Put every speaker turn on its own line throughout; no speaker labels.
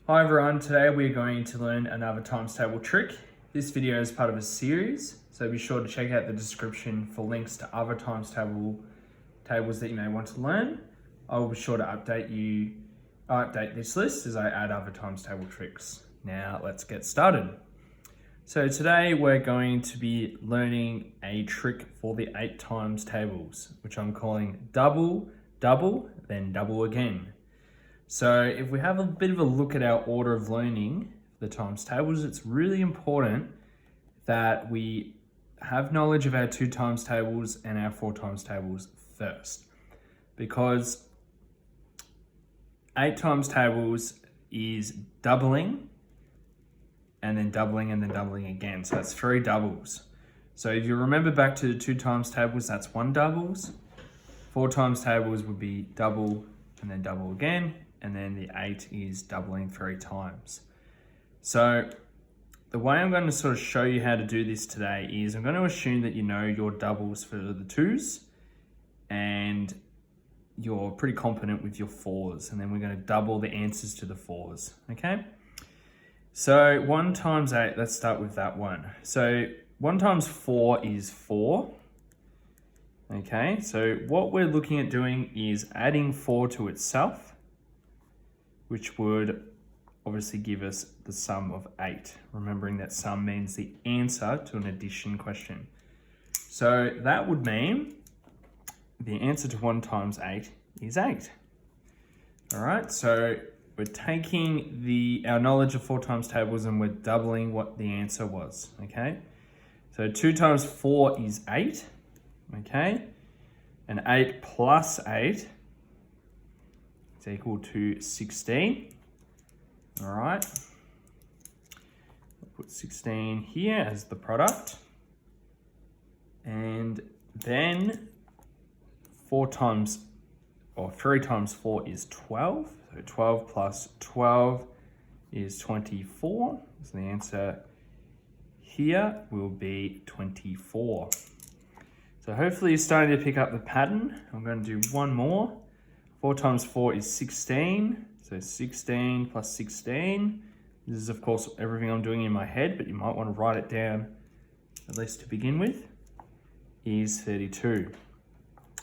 Hi everyone, today we're going to learn another times table trick. This video is part of a series, so be sure to check out the description for links to other tables that you may want to learn. I will be sure to update this list as I add other times table tricks. Now let's get started. So today we're going to be learning a trick for the 8 times tables, which I'm calling double, double, then double again. So if we have a bit of a look at our order of learning the times tables, it's really important that we have knowledge of our 2 times tables and our 4 times tables first, because 8 times tables is doubling and then doubling and then doubling again. So that's 3 doubles. So if you remember back to the 2 times tables, that's 1 doubles. 4 times tables would be double and then double again. And then the 8 is doubling 3 times. So the way I'm going to sort of show you how to do this today is I'm going to assume that you know your doubles for the 2s and you're pretty competent with your 4s, and then we're going to double the answers to the 4s, okay? So 1 times 8, let's start with that one. So 1 times 4 is 4. Okay, so what we're looking at doing is adding 4 to itself, which would obviously give us the sum of 8. Remembering that sum means the answer to an addition question. So that would mean the answer to 1 times 8 is 8. All right, so we're taking our knowledge of 4 times tables and we're doubling what the answer was, okay? So 2 times 4 is 8, okay? And 8 plus 8 is equal to 16. All right. I'll put 16 here as the product. And then 3 times 4 is 12. So 12 plus 12 is 24. So the answer here will be 24. So hopefully you're starting to pick up the pattern. I'm going to do one more. 4 times 4 is 16. So 16 plus 16. This is, of course, everything I'm doing in my head, but you might want to write it down, at least to begin with, is 32.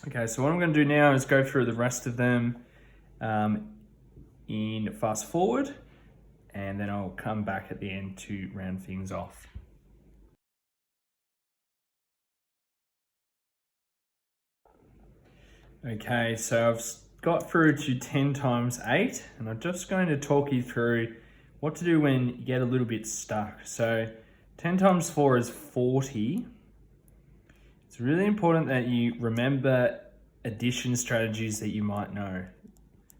Okay, so what I'm going to do now is go through the rest of them in fast forward, and then I'll come back at the end to round things off. Okay, so I've got through to 10 times 8, and I'm just going to talk you through what to do when you get a little bit stuck. So 10 times 4 is 40. It's really important that you remember addition strategies that you might know,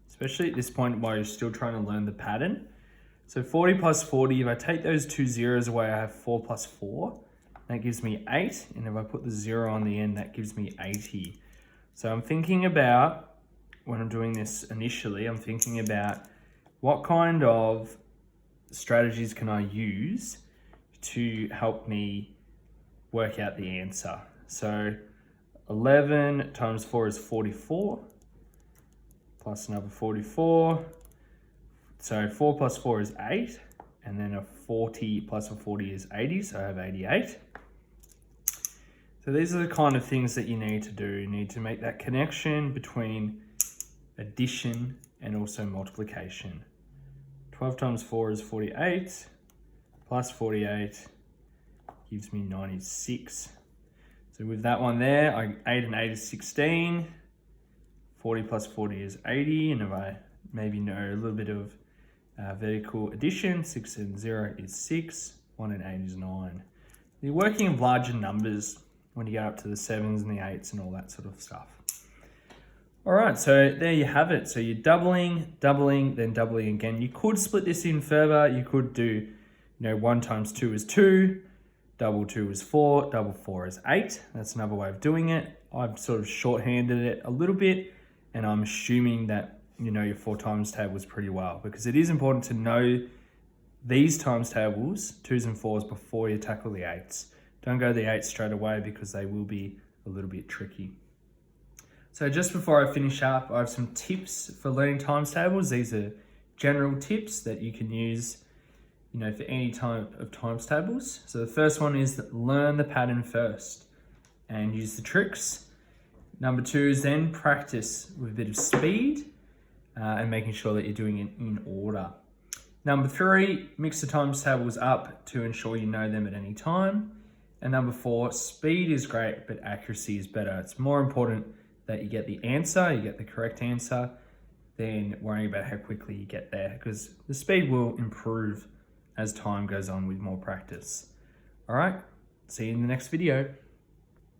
especially at this point while you're still trying to learn the pattern. So 40 plus 40, if I take those 2 zeros away, I have 4 plus 4. That gives me 8, and if I put the 0 on the end, that gives me 80. So I'm thinking about, when I'm doing this initially, I'm thinking about what kind of strategies can I use to help me work out the answer. So 11 times 4 is 44, plus another 44. So 4 plus 4 is 8, and then a 40 plus a 40 is 80, so I have 88. So these are the kind of things that you need to do. You need to make that connection between addition and also multiplication. 12 times 4 is 48, plus 48 gives me 96. So with that one there, 8 and 8 is 16, 40 plus 40 is 80, and if I maybe know a little bit of vertical addition, 6 and 0 is 6, 1 and 8 is 9. You're working in larger numbers when you get up to the 7s and the 8s and all that sort of stuff. All right, so there you have it. So you're doubling, doubling, then doubling again. You could split this in further. You could do, 1 times 2 is 2, double 2 is 4, double 4 is 8. That's another way of doing it. I've sort of shorthanded it a little bit, and I'm assuming that you know your 4 times tables pretty well, because it is important to know these times tables, 2s and 4s, before you tackle the 8s. Don't go the 8s straight away, because they will be a little bit tricky. So just before I finish up, I have some tips for learning times tables. These are general tips that you can use, you know, for any type of times tables. So the first one is learn the pattern first and use the tricks. Number 2 is then practice with a bit of speed and making sure that you're doing it in order. Number 3, mix the times tables up to ensure you know them at any time. And number 4, speed is great, but accuracy is better. It's more important that you get the answer, you get the correct answer, than worrying about how quickly you get there, because the speed will improve as time goes on with more practice. All right, see you in the next video.